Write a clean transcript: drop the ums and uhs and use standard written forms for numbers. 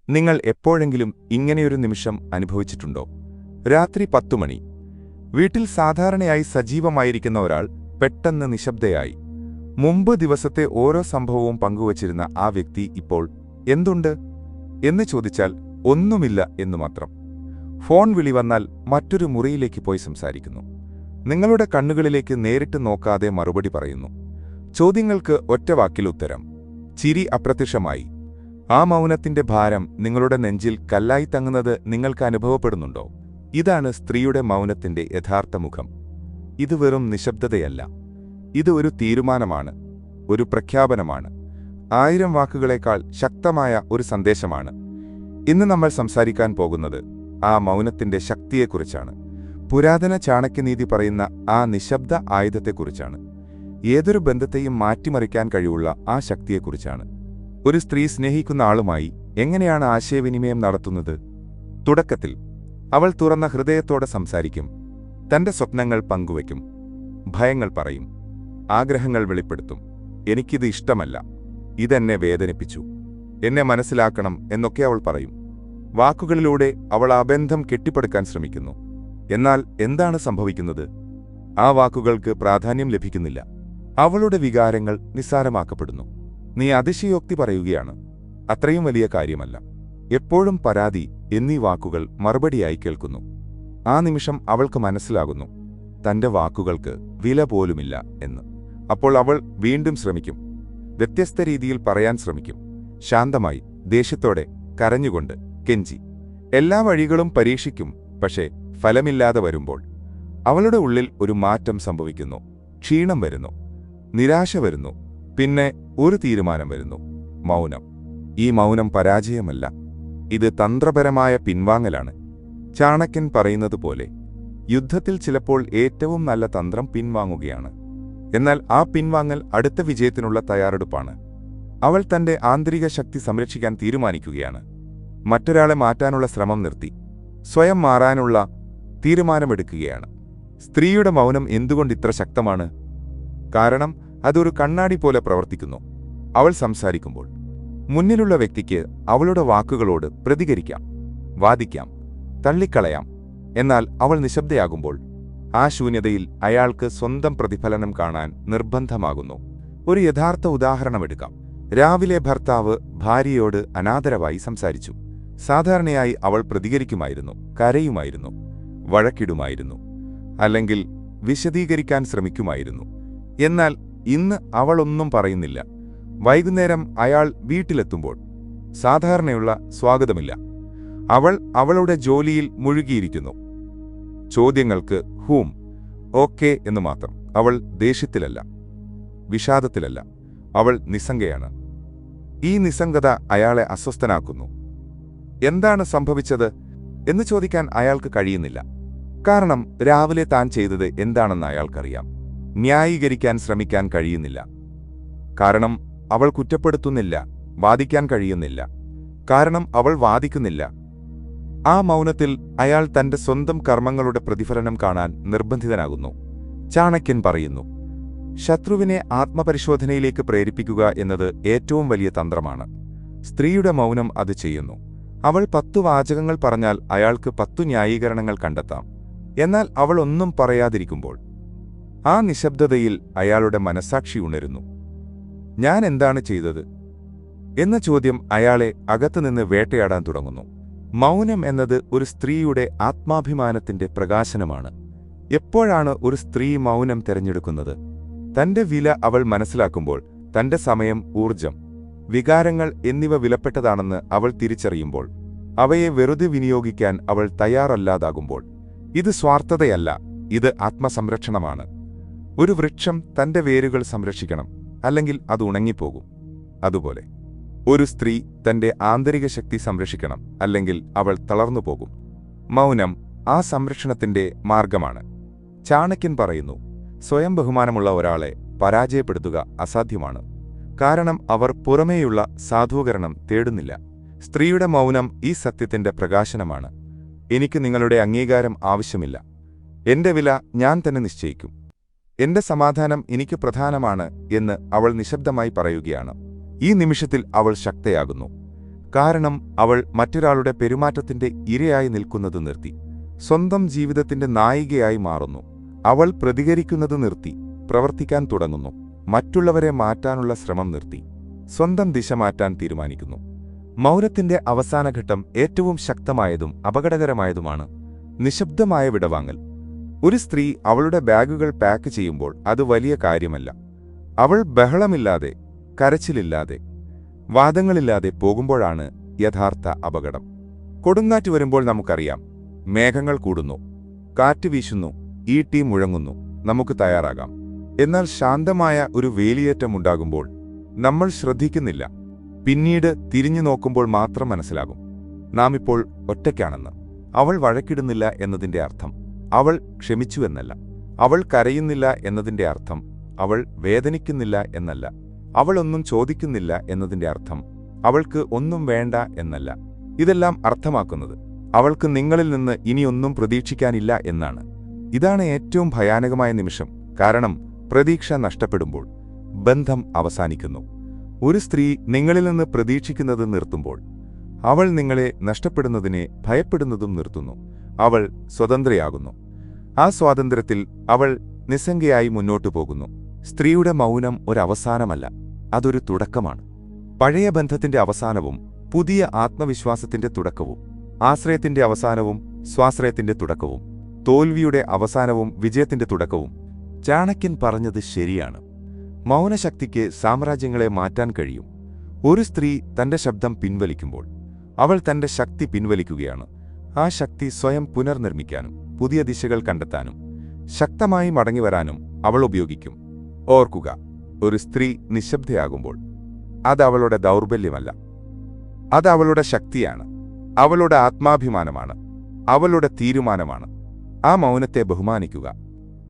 നിങ്ങൾ എപ്പോഴെങ്കിലും ഇങ്ങനെയൊരു നിമിഷം അനുഭവിച്ചിട്ടുണ്ടോ? രാത്രി 10 മണി. വീട്ടിൽ സാധാരണയായി സജീവമായിരിക്കുന്ന ഒരാൾ പെട്ടെന്ന് നിശബ്ദയായി. മുമ്പ് ദിവസത്തെ ഓരോ സംഭവവും പങ്കുവച്ചിരുന്ന ആ വ്യക്തി ഇപ്പോൾ എന്തുണ്ട് എന്ന് ചോദിച്ചാൽ ഒന്നുമില്ല എന്നു മാത്രം. ഫോൺ വിളി വന്നാൽ മറ്റൊരു മുറിയിലേക്ക് പോയി സംസാരിക്കുന്നു. നിങ്ങളുടെ കണ്ണുകളിലേക്ക് നേരിട്ട് നോക്കാതെ മറുപടി പറയുന്നു. ചോദ്യങ്ങൾക്ക് ഒറ്റവാക്കിൽ ഉത്തരം. ചിരി അപ്രത്യക്ഷമായി. ആ മൗനത്തിന്റെ ഭാരം നിങ്ങളുടെ നെഞ്ചിൽ കല്ലായി തങ്ങുന്നത് നിങ്ങൾക്ക് അനുഭവപ്പെടുന്നുണ്ടോ? ഇതാണ് സ്ത്രീയുടെ മൗനത്തിന്റെ യഥാർത്ഥ മുഖം. ഇത് വെറും നിശബ്ദതയല്ല. ഇത് ഒരു തീരുമാനമാണ്, ഒരു പ്രഖ്യാപനമാണ്, 1000 വാക്കുകളേക്കാൾ ശക്തമായ ഒരു സന്ദേശമാണ്. ഇന്ന് നമ്മൾ സംസാരിക്കാൻ പോകുന്നത് ആ മൗനത്തിന്റെ ശക്തിയെക്കുറിച്ചാണ്. പുരാതന ചാണക്യനീതി പറയുന്ന ആ നിശബ്ദ ആയുധത്തെക്കുറിച്ചാണ്. ഏതൊരു ബന്ധത്തെയും മാറ്റിമറിക്കാൻ കഴിവുള്ള ആ ശക്തിയെക്കുറിച്ചാണ്. ഒരു സ്ത്രീ സ്നേഹിക്കുന്ന ആളുമായി എങ്ങനെയാണ് ആശയവിനിമയം നടത്തുന്നത്? തുടക്കത്തിൽ അവൾ തുറന്ന ഹൃദയത്തോടെ സംസാരിക്കും. തന്റെ സ്വപ്നങ്ങൾ പങ്കുവയ്ക്കും, ഭയങ്ങൾ പറയും, ആഗ്രഹങ്ങൾ വെളിപ്പെടുത്തും. എനിക്കിത് ഇഷ്ടമല്ല, ഇതെന്നെ വേദനിപ്പിച്ചു, എന്നെ മനസ്സിലാക്കണം എന്നൊക്കെ അവൾ പറയും. വാക്കുകളിലൂടെ അവൾ ആ ബന്ധം കെട്ടിപ്പടുക്കാൻ ശ്രമിക്കുന്നു. എന്നാൽ എന്താണ് സംഭവിക്കുന്നത്? ആ വാക്കുകൾക്ക് പ്രാധാന്യം ലഭിക്കുന്നില്ല. അവളുടെ വികാരങ്ങൾ നിസ്സാരമാക്കപ്പെടുന്നു. നീ അതിശയോക്തി പറയുകയാണ്, അത്രയും വലിയ കാര്യമല്ല, എപ്പോഴും പരാതി എന്നീ വാക്കുകൾ മറുപടിയായി കേൾക്കുന്നു. ആ നിമിഷം അവൾക്ക് മനസ്സിലാകുന്നു, തന്റെ വാക്കുകൾക്ക് വില പോലുമില്ല എന്ന്. അപ്പോൾ അവൾ വീണ്ടും ശ്രമിക്കും. വ്യത്യസ്ത രീതിയിൽ പറയാൻ ശ്രമിക്കും. ശാന്തമായി, ദേഷ്യത്തോടെ, കരഞ്ഞുകൊണ്ട്, കെഞ്ചി. എല്ലാ വഴികളും പരീക്ഷിക്കും. പക്ഷേ ഫലമില്ലാതെ വരുമ്പോൾ അവളുടെ ഉള്ളിൽ ഒരു മാറ്റം സംഭവിക്കുന്നു. ക്ഷീണം വരുന്നു, നിരാശ വരുന്നു, പിന്നെ ഒരു തീരുമാനം വരുന്നു: മൗനം. ഈ മൗനം പരാജയമല്ല, ഇത് തന്ത്രപരമായ പിൻവാങ്ങലാണ്. ചാണക്യൻ പറയുന്നതുപോലെ യുദ്ധത്തിൽ ചിലപ്പോൾ ഏറ്റവും നല്ല തന്ത്രം പിൻവാങ്ങുകയാണ്. എന്നാൽ ആ പിൻവാങ്ങൽ അടുത്ത വിജയത്തിനുള്ള തയ്യാറെടുപ്പാണ്. അവൾ തന്റെ ആന്തരിക ശക്തി സംരക്ഷിക്കാൻ തീരുമാനിക്കുകയാണ്. മറ്റൊരാളെ മാറ്റാനുള്ള ശ്രമം നിർത്തി സ്വയം മാറാനുള്ള തീരുമാനമെടുക്കുകയാണ്. സ്ത്രീയുടെ മൗനം എന്തുകൊണ്ട് ഇത്ര ശക്തമാണ്? കാരണം അതൊരു കണ്ണാടി പോലെ പ്രവർത്തിക്കുന്നു. അവൾ സംസാരിക്കുമ്പോൾ മുന്നിലുള്ള വ്യക്തിക്ക് അവളുടെ വാക്കുകളോട് പ്രതികരിക്കാം, വാദിക്കാം, തള്ളിക്കളയാം. എന്നാൽ അവൾ നിശബ്ദയാകുമ്പോൾ ആ ശൂന്യതയിൽ അയാൾക്ക് സ്വന്തം പ്രതിഫലനം കാണാൻ നിർബന്ധമാകുന്നു. ഒരു യഥാർത്ഥ ഉദാഹരണമെടുക്കാം. രാവിലെ ഭർത്താവ് ഭാര്യയോട് അനാദരവായി സംസാരിച്ചു. സാധാരണയായി അവൾ പ്രതികരിക്കുമായിരുന്നു, കരയുമായിരുന്നു, വഴക്കിടുമായിരുന്നു, അല്ലെങ്കിൽ വിശദീകരിക്കാൻ ശ്രമിക്കുമായിരുന്നു. എന്നാൽ ഇന്ന് അവളൊന്നും പറയുന്നില്ല. വൈകുന്നേരം അയാൾ വീട്ടിലെത്തുമ്പോൾ സാധാരണയുള്ള സ്വാഗതമില്ല. അവൾ അവളുടെ ജോലിയിൽ മുഴുകിയിരിക്കുന്നു. ചോദ്യങ്ങൾക്ക് ഹൂം, ഓക്കെ എന്ന് മാത്രം. അവൾ ദേഷ്യത്തിലല്ല, വിഷാദത്തിലല്ല, അവൾ നിസ്സംഗയാണ്. ഈ നിസ്സംഗത അയാളെ അസ്വസ്ഥനാക്കുന്നു. എന്താണ് സംഭവിച്ചത് എന്ന് ചോദിക്കാൻ അയാൾക്ക് കഴിയുന്നില്ല. കാരണം രാവിലെ താൻ ചെയ്തത് എന്താണെന്ന് അയാൾക്കറിയാം. ന്യായീകരിക്കാൻ ശ്രമിക്കാൻ കഴിയുന്നില്ല. കാരണം അവൾ കുറ്റപ്പെടുത്തുന്നില്ല, വാദിക്കാൻ കഴിയുന്നില്ല. കാരണം അവൾ വാദിക്കുന്നില്ല. ആ മൗനത്തിൽ അയാൾ തന്റെ സ്വന്തം കർമ്മങ്ങളുടെ പ്രതിഫലനം കാണാൻ നിർബന്ധിതനാകുന്നു. ചാണക്യൻ പറയുന്നു, ശത്രുവിനെ ആത്മപരിശോധനയിലേക്ക് പ്രേരിപ്പിക്കുക എന്നത് ഏറ്റവും വലിയ തന്ത്രമാണ്. സ്ത്രീയുടെ മൗനം അത് ചെയ്യുന്നു. അവൾ 10 വാചകങ്ങൾ പറഞ്ഞാൽ അയാൾക്ക് 10 ന്യായീകരണങ്ങൾ കണ്ടെത്താം. എന്നാൽ അവൾ ഒന്നും പറയാതിരിക്കുമ്പോൾ ആ നിശബ്ദതയിൽ അയാളുടെ മനസ്സാക്ഷി ഉണരുന്നു. ഞാൻ എന്താണ് ചെയ്തത് എന്ന ചോദ്യം അയാളെ അകത്തുനിന്ന് വേട്ടയാടാൻ തുടങ്ങുന്നു. മൗനം എന്നത് ഒരു സ്ത്രീയുടെ ആത്മാഭിമാനത്തിന്റെ പ്രകാശനമാണ്. എപ്പോഴാണ് ഒരു സ്ത്രീ മൗനം തിരഞ്ഞെടുക്കുന്നത്? തന്റെ വില അവൾ മനസ്സിലാക്കുമ്പോൾ, തന്റെ സമയം, ഊർജം, വികാരങ്ങൾ എന്നിവ വിലപ്പെട്ടതാണെന്ന് അവൾ തിരിച്ചറിയുമ്പോൾ, അവയെ വെറുതെ വിനിയോഗിക്കാൻ അവൾ തയ്യാറല്ലാതാകുമ്പോൾ. ഇത് സ്വാർത്ഥതയല്ല, ഇത് ആത്മസംരക്ഷണമാണ്. ഒരു വൃക്ഷം തന്റെ വേരുകൾ സംരക്ഷിക്കണം, അല്ലെങ്കിൽ അത് ഉണങ്ങിപ്പോകും. അതുപോലെ ഒരു സ്ത്രീ തന്റെ ആന്തരിക ശക്തി സംരക്ഷിക്കണം, അല്ലെങ്കിൽ അവൾ തളർന്നുപോകും. മൗനം ആ സംരക്ഷണത്തിന്റെ മാർഗമാണ്. ചാണക്യൻ പറയുന്നു, സ്വയം ബഹുമാനമുള്ള ഒരാളെ പരാജയപ്പെടുത്തുക അസാധ്യമാണ്. കാരണം അവർ പുറമേയുള്ള സാധൂകരണം തേടുന്നില്ല. സ്ത്രീയുടെ മൗനം ഈ സത്യത്തിന്റെ പ്രകാശനമാണ്. എനിക്ക് നിങ്ങളുടെ അംഗീകാരം ആവശ്യമില്ല. എന്റെ വില ഞാൻ തന്നെ നിശ്ചയിക്കും. എന്റെ സമാധാനം എനിക്ക് പ്രധാനമാണ് എന്ന് അവൾ നിശബ്ദമായി പറയുകയാണ്. ഈ നിമിഷത്തിൽ അവൾ ശക്തയാകുന്നു. കാരണം അവൾ മറ്റൊരാളുടെ പെരുമാറ്റത്തിന്റെ ഇരയായി നിൽക്കുന്നത് നിർത്തി. സ്വന്തം ജീവിതത്തിന്റെ നായികയായി മാറുന്നു. അവൾ പ്രതികരിക്കുന്നത് നിർത്തി, പ്രവർത്തിക്കാൻ തുടങ്ങുന്നു. മറ്റുള്ളവരെ മാറ്റാനുള്ള ശ്രമം നിർത്തി, സ്വന്തം ദിശ മാറ്റാൻ തീരുമാനിക്കുന്നു. മൗനത്തിന്റെ അവസാനഘട്ടം ഏറ്റവും ശക്തമായതും അപകടകരമായതുമാണ് നിശബ്ദമായ വിടവാങ്ങൽ. ഒരു സ്ത്രീ അവളുടെ ബാഗുകൾ പാക്ക് ചെയ്യുമ്പോൾ അത് വലിയ കാര്യമല്ല. അവൾ ബഹളമില്ലാതെ, കരച്ചിലില്ലാതെ, വാദങ്ങളില്ലാതെ പോകുമ്പോഴാണ് യഥാർത്ഥ അപകടം. കൊടുങ്കാറ്റ് വരുമ്പോൾ നമുക്കറിയാം, മേഘങ്ങൾ കൂടുന്നു, കാറ്റ് വീശുന്നു, ഈട്ടി മുഴങ്ങുന്നു, നമുക്ക് തയ്യാറാകാം. എന്നാൽ ശാന്തമായ ഒരു വേലിയേറ്റമുണ്ടാകുമ്പോൾ നമ്മൾ ശ്രദ്ധിക്കുന്നില്ല. പിന്നീട് തിരിഞ്ഞു നോക്കുമ്പോൾ മാത്രം മനസ്സിലാകും നാം ഇപ്പോൾ ഒറ്റയ്ക്കാണെന്ന്. അവൾ വഴക്കിടുന്നില്ല എന്നതിന്റെ അർത്ഥം അവൾ ക്ഷമിച്ചു എന്നല്ല. അവൾ കരയുന്നില്ല എന്നതിന്റെ അർത്ഥം അവൾ വേദനിക്കുന്നില്ല എന്നല്ല. അവൾ ഒന്നും ചോദിക്കുന്നില്ല എന്നതിന്റെ അർത്ഥം അവൾക്ക് ഒന്നും വേണ്ട എന്നല്ല. ഇതെല്ലാം അർത്ഥമാക്കുന്നത് അവൾക്ക് നിങ്ങളിൽ നിന്ന് ഇനിയൊന്നും പ്രതീക്ഷിക്കാനില്ല എന്നാണ്. ഇതാണ് ഏറ്റവും ഭയാനകമായ നിമിഷം. കാരണം പ്രതീക്ഷ നഷ്ടപ്പെടുമ്പോൾ ബന്ധം അവസാനിക്കുന്നു. ഒരു സ്ത്രീ നിങ്ങളിൽ നിന്ന് പ്രതീക്ഷിക്കുന്നത് നിർത്തുമ്പോൾ അവൾ നിങ്ങളെ നഷ്ടപ്പെടുന്നതിനെ ഭയപ്പെടുന്നതും നിർത്തുന്നു. അവൾ സ്വതന്ത്രയാകുന്നു. ആ സ്വാതന്ത്ര്യത്തിൽ അവൾ നിസ്സംഗയായി മുന്നോട്ടു പോകുന്നു. സ്ത്രീയുടെ മൗനം ഒരവസാനമല്ല, അതൊരു തുടക്കമാണ്. പഴയ ബന്ധത്തിന്റെ അവസാനവും പുതിയ ആത്മവിശ്വാസത്തിന്റെ തുടക്കവും, ആശ്രയത്തിന്റെ അവസാനവും സ്വാശ്രയത്തിന്റെ തുടക്കവും, തോൽവിയുടെ അവസാനവും വിജയത്തിന്റെ തുടക്കവും. ചാണക്യൻ പറഞ്ഞത് ശരിയാണ്. മൗനശക്തിക്ക് സാമ്രാജ്യങ്ങളെ മാറ്റാൻ കഴിയും. ഒരു സ്ത്രീ തന്റെ ശബ്ദം പിൻവലിക്കുമ്പോൾ അവൾ തന്റെ ശക്തി പിൻവലിക്കുകയാണ്. ആ ശക്തി സ്വയം പുനർനിർമ്മിക്കാനും പുതിയ ദിശകൾ കണ്ടെത്താനും ശക്തമായി മടങ്ങിവരാനും അവൾ ഉപയോഗിക്കും. ഓർക്കുക, ഒരു സ്ത്രീ നിശബ്ദയാകുമ്പോൾ അത് അവളുടെ ദൗർബല്യമല്ല, അത് അവളുടെ ശക്തിയാണ്, അവളുടെ ആത്മാഭിമാനമാണ്, അവളുടെ തീരുമാനമാണ്. ആ മൗനത്തെ ബഹുമാനിക്കുക.